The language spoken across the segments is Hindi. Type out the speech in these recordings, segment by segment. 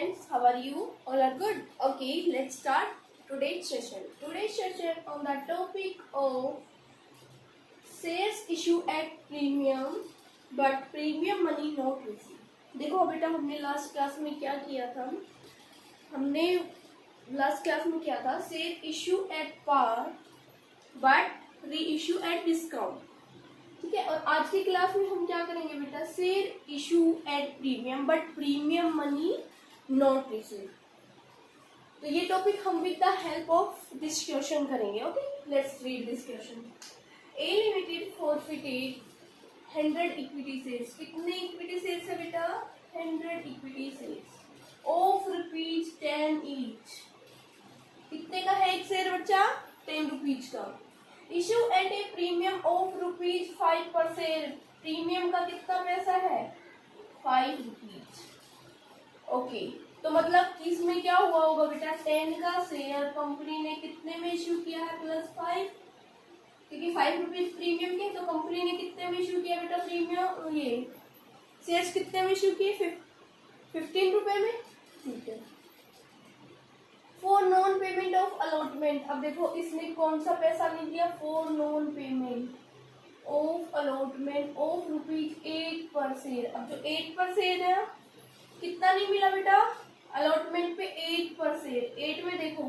students, how are you? All are good? Okay, let's start today's session. Today's session on the topic of shares issue at premium but premium money not received. देखो बेटा, हमने लास्ट क्लास में क्या किया था? हमने लास्ट क्लास में क्या था? Share issue at par but reissue at discount. ठीक है. और आज की क्लास में हम क्या करेंगे बेटा? Share issue at premium but premium money not receive. तो ये टॉपिक हम with the help of this question करेंगे. Okay, let's read this question. A limited forfeited 100 equity shares. कितने इक्विटी शेयर्स है बेटा? 100 इक्विटी शेयर्स ऑफ ₹10 ईच. कितने का है एक शेयर बच्चा? 10 रुपीज का. Issue at A premium of ₹5 पर शेयर. प्रीमियम का कितना पैसा है? 5 रुपीज. ओके, तो मतलब इसमें क्या हुआ होगा बेटा? 10 का शेयर कंपनी ने कितने में इशू किया है? +5, क्योंकि 5 रुपीज प्रीमियम के. तो कंपनी ने कितने में इशू किया बेटा प्रीमियम? ये शेयर्स कितने में इशू किए? 15 रुपए में. ठीक है. For non payment of allotment. अब देखो इसने कौन सा पैसा नहीं दिया? For non payment of allotment of ₹8 पर शेयर. अब जो 8 पर शेयर है, कितना नहीं मिला बेटा? अलॉटमेंट पे 8 पर शेयर. 8 में देखो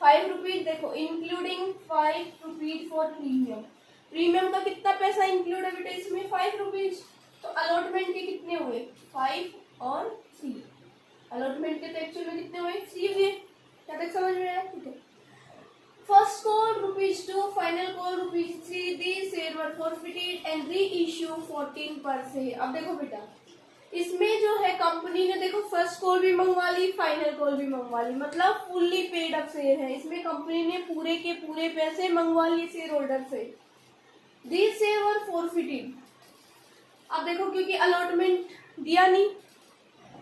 5 रुपीज, देखो including 5 rupees for premium. Premium का कितना पैसा इंक्लूड है बेटा इसमें? 5 रुपीज. तो अलॉटमेंट के कितने हुए? 5 और 3. अलॉटमेंट के तो एक्चुअल में कितने हुए? 3 हुए. क्या तक समझ में आया? ठीक है. First call ₹2, final call ₹3. These share were forfeited and re issue 14 पर शेयर. अब देखो बेटा, इसमें जो है कंपनी ने देखो फर्स्ट कॉल भी मंगवा ली, फाइनल कॉल भी मंगवा ली, मतलब फुल्ली पेड अप शेयर है. इसमें कंपनी ने पूरे के पूरे पैसे मंगवा लिए शेयर होल्डर से. These share were forfeited. अब देखो क्योंकि अलॉटमेंट दिया नहीं,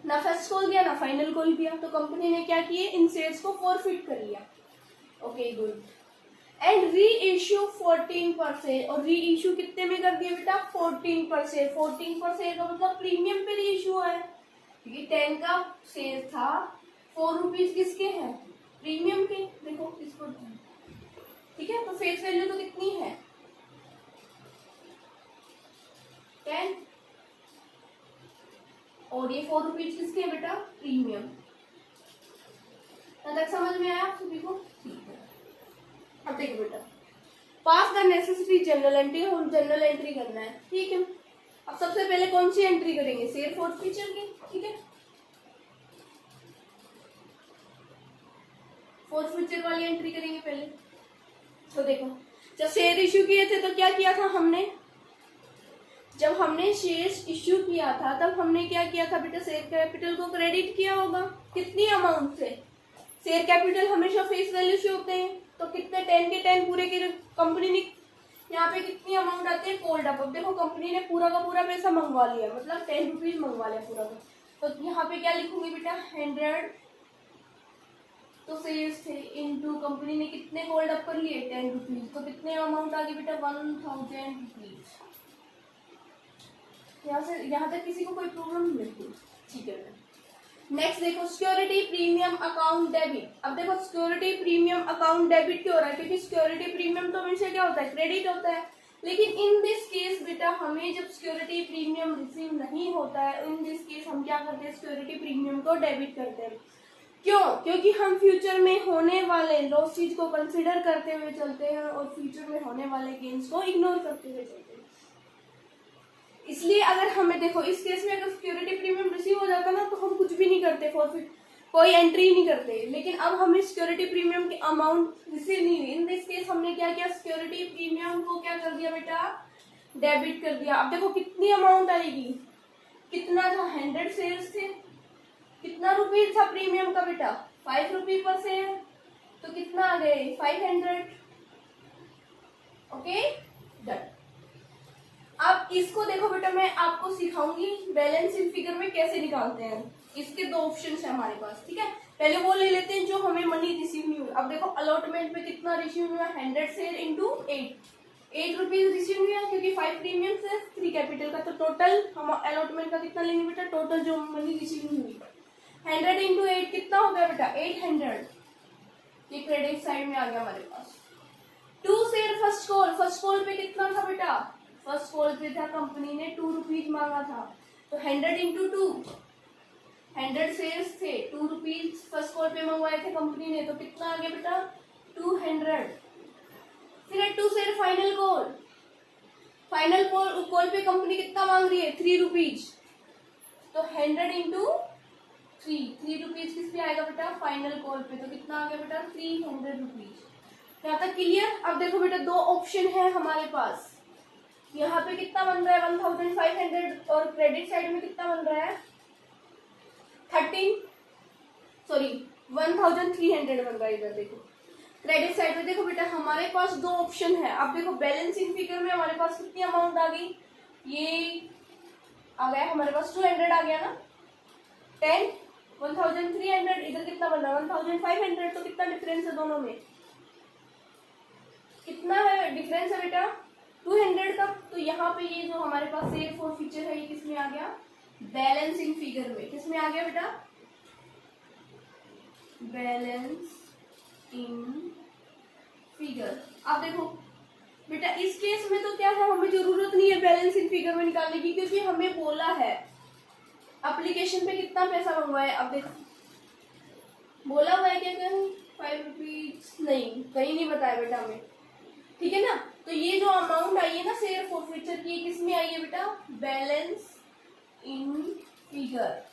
ना फर्स्ट कॉल दिया ना फाइनल कॉल दिया, तो कंपनी ने क्या किए? इन शेयर्स को फॉरफिट कर लिया. Okay, good. And re issue 14 पर शेयर. और री इश्यू कितने में कर दिया बेटा? 14 पर शेयर. 14 पर शेयर का मतलब प्रीमियम पे री इश्यू है, क्योंकि 10 का शेयर था. 4 रुपीज किसके हैं? प्रीमियम के. देखो इसको, ठीक है. तो फेस वैल्यू तो कितनी है? 10. और ये 4 रुपीज किसके है बेटा? प्रीमियम. तक समझ में आया आप सभी को? ठीक है. अब देखो बेटा, पास द नेसेसरी जनरल एंट्री. हम जनरल एंट्री करना है. ठीक है. अब सबसे पहले कौन सी एंट्री करेंगे? शेयर फॉरफीचर की. ठीक है, फॉरफीचर वाली एंट्री करेंगे पहले. तो देखो, जब शेयर इश्यू किए थे तो क्या किया था हमने? जब हमने शेयर्स इश्यू किया था तब हमने क्या किया था बेटा? शेयर कैपिटल को क्रेडिट किया होगा. कितनी अमाउंट से? शेयर कैपिटल हमेशा फेस वैल्यू से होते हैं, तो कितने? 10 के 10 पूरे के कंपनी ने यहाँ पे कितनी अमाउंट आती है? Cold up. अब देखो कंपनी ने पूरा का पूरा पैसा मंगवा लिया, मतलब 10 रुपीज मंगवा लिया पूरा का. तो यहाँ पे क्या लिखूंगी बेटा? 100 तो शेयर्स थे इनटू कंपनी ने कितने कोल्ड अप कर लिए? 10 रुपीज. तो कितने अमाउंट आ गई बेटा? 1000 रुपीज. यहाँ तक किसी को कोई प्रॉब्लम नहीं मिलती? ठीक है. नेक्स्ट देखो, सिक्योरिटी प्रीमियम अकाउंट डेबिट. अब देखो सिक्योरिटी प्रीमियम अकाउंट डेबिट क्यों हो रहा है? क्योंकि सिक्योरिटी प्रीमियम तो हमेशा क्या होता है? क्रेडिट होता है. लेकिन इन दिस केस बेटा, हमें जब सिक्योरिटी प्रीमियम रिसीव नहीं होता है, इन दिस केस हम क्या करते हैं? सिक्योरिटी प्रीमियम को डेबिट करते हैं. क्यों? क्योंकि हम फ्यूचर में होने वाले लॉसेज को कंसिडर करते हुए चलते हैं और फ्यूचर में होने वाले गेन्स को इग्नोर करते हुए चलते हैं. इसलिए अगर हमें देखो इस केस में अगर सिक्योरिटी प्रीमियम रिसीव हो जाता ना, तो हम कुछ भी नहीं करते, फॉरफिट कोई एंट्री नहीं करते. लेकिन अब हमें सिक्योरिटी प्रीमियम की अमाउंट रिसीव नहीं हुई. इन दिस केस हमने क्या किया? सिक्योरिटी प्रीमियम को क्या कर दिया बेटा? डेबिट कर दिया. अब देखो कितनी अमाउंट आएगी? कितना था? 100 शेयर्स थे. कितना रुपीज था प्रीमियम का बेटा? 5 रुपीज पर शेयर. तो कितना आ गए? 500. Okay, done. अब इसको देखो बेटा, मैं आपको सिखाऊंगी बैलेंस शीट फिगर में कैसे निकालते हैं. इसके 2 ऑप्शन है हमारे पास. ठीक है, पहले वो ले लेते हैं जो हमें मनी रिसीव नहीं हुई. अब देखो अलॉटमेंट में कितना रिसीव हुआ? 100 शेयर इंटू 8 रुपीज रिसीव हुआ, क्योंकि 5 प्रीमियम से 3 कैपिटल का. तो टोटल हम अलॉटमेंट का कितना लेंगे बेटा? टोटल जो मनी रिसीव हुई 100 इंटू 8 कितना हो गया बेटा 800, ये क्रेडिट साइड में आ गया हमारे पास। 2 शेयर फर्स्ट कॉल पे कितना था बेटा, फर्स्ट कॉल पे था कंपनी ने 2 रुपीज मांगा था, तो 100 इंटू 2, 100 शेयर्स थे, 2 रुपीज फर्स्ट कॉल पे मंगवाए थे कंपनी ने, तो कितना आ गया बेटा 200। फिर है 2 शेयर फाइनल कॉल पे कंपनी कितना मांग रही है 3 रुपीज, तो 100 इंटू 3 रुपीज किस पे आएगा बेटा फाइनल कॉल पे, तो कितना आ गया बेटा 300 रुपीज। यहाँ तक क्लियर। अब देखो बेटा 2 ऑप्शन है हमारे पास, यहाँ पे कितना बन रहा है 1500 और क्रेडिट साइड में कितना बन रहा है 13 सॉरी 1300 बन रहा है। इधर देखो क्रेडिट साइड में देखो बेटा हमारे पास 2 ऑप्शन है। अब देखो बैलेंसिंग फिगर में हमारे पास कितनी अमाउंट आ गई, ये आ गया हमारे पास 200 आ गया ना, 10 1300, इधर कितना बन रहा है 1500, तो कितना डिफरेंस है दोनों में, कितना है डिफरेंस है बेटा 200 का। तो यहाँ पे ये जो हमारे पास शेयर फॉरफीचर है ये किस में आ गया बैलेंसिंग फिगर में, किस में आ गया बेटा बैलेंस इन फिगर। अब देखो बेटा इस केस में तो क्या है, हमें जरूरत नहीं है बैलेंस इन फिगर में निकालने की, क्योंकि हमें बोला है एप्लीकेशन पे कितना पैसा मंगवाया है। अब देखो बोला हुआ है क्या कहीं 5 रुपीज, नहीं कहीं नहीं बताया बेटा हमें, ठीक है ना। तो ये जो अमाउंट आई है ना शेयर फॉरफीचर की, किस में आई है बेटा balance in figure.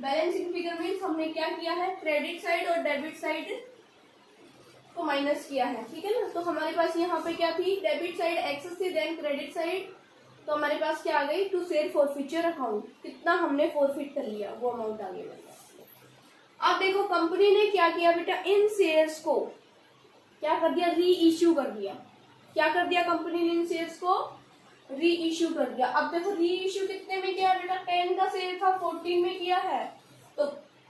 Balance in figure means हमने क्या किया है क्रेडिट साइड और डेबिट साइड को माइनस किया है, ठीक है ना। तो हमारे पास यहाँ पे क्या थी डेबिट साइड एक्सेस थी, देन क्रेडिट साइड, तो हमारे पास क्या आ गई टू शेयर फॉरफीचर अकाउंट, कितना हमने फॉरफिट कर लिया वो अमाउंट आ गई। अब देखो कंपनी ने क्या किया बेटा इन शेयर्स को क्या कर दिया री इश्यू कर दिया, क्या कर दिया कंपनी ने इन शेयर्स को री इश्यू कर दिया। अब देखो री इश्यू कितने में किया बेटा 10 का शेयर था 14 में किया है, तो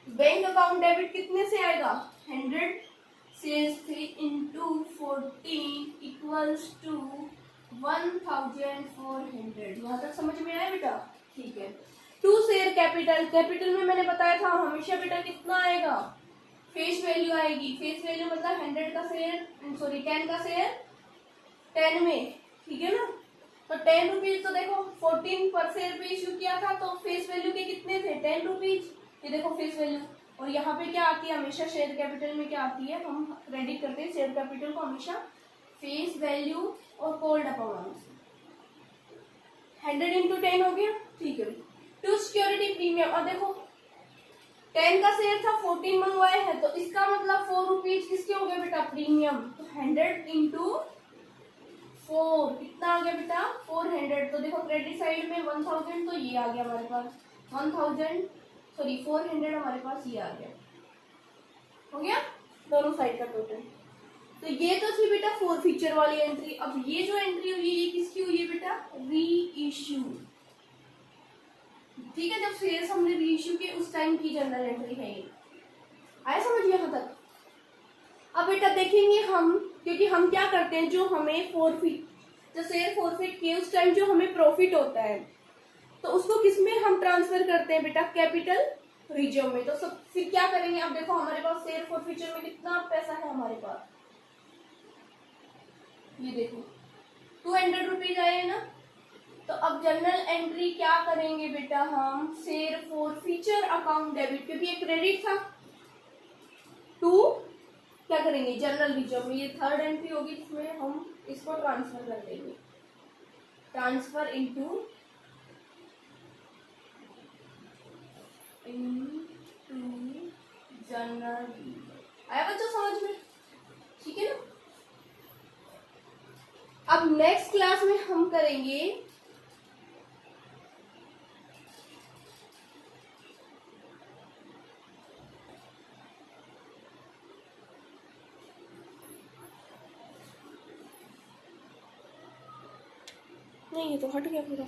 बैंक अकाउंट डेबिट कितने से आएगा 100 शेयर्स थे इंटू 14 इक्वल्स टू 1400। यहाँ तक समझ में आया बेटा, ठीक है। 2 शेयर कैपिटल में मैंने बताया था हमेशा बेटा कितना आएगा फेस वैल्यू आएगी, फेस वैल्यू मतलब 100 का शेयर सॉरी 10 का शेयर 10 में, ठीक है ना। तो 10 रुपीज, तो देखो 14 पर शेयर पे इश्यू किया था, तो फेस वैल्यू के कितने थे 10 रुपीज, ये देखो फेस वैल्यू। और यहाँ पे क्या आती है हमेशा शेयर कैपिटल में क्या आती है, हम क्रेडिट करते हैं शेयर कैपिटल को हमेशा फेस वैल्यू और कोल्ड अप अमाउंट। 100 इंटू 10 हो गया, ठीक है। टू सिक्योरिटी प्रीमियम, और देखो 10 का शेयर था 14 मंगवाए हैं, तो इसका मतलब 4 रुपीज किसके हो गए बेटा प्रीमियम, तो 100 इंटू 4 कितना आ गया बेटा 400। तो देखो क्रेडिट साइड में 1000, तो ये आ गया हमारे पास 400 हमारे पास ये आ गया, हो गया दोनों साइड का टोटल। तो ये तो थी बेटा फॉरफीचर वाली एंट्री। अब ये जो एंट्री हुई ये किसकी हुई है बेटा री इश्यू, ठीक है। जब शेयर्स हमने री इश्यू किए उस टाइम की जनरल एंट्री है ये, आया समझ यहाँ तक। अब बेटा देखेंगे हम, क्योंकि हम क्या करते हैं जो हमें जो शेयर फॉरफिट किए उस टाइम जो हमें प्रॉफिट होता है तो उसको किसमें हम ट्रांसफर करते हैं बेटा कैपिटल रिजर्व में। तो सब फिर क्या करेंगे, अब देखो हमारे पास शेयर फॉरफीचर में कितना पैसा है हमारे पास, ये देखो 200 रुपीज आए ना। तो अब जनरल एंट्री क्या करेंगे बेटा हम शेयर फॉरफीचर अकाउंट डेबिट, क्योंकि ये क्रेडिट था, टू क्या करेंगे जनरल रिजर्व में, ये थर्ड एंट्री होगी जिसमें हम इसको ट्रांसफर कर देंगे, ट्रांसफर इनटू जनरल। आया बच्चों समझ में, ठीक है ना। अब नेक्स्ट क्लास में हम करेंगे नहीं, ये तो हट गया पूरा।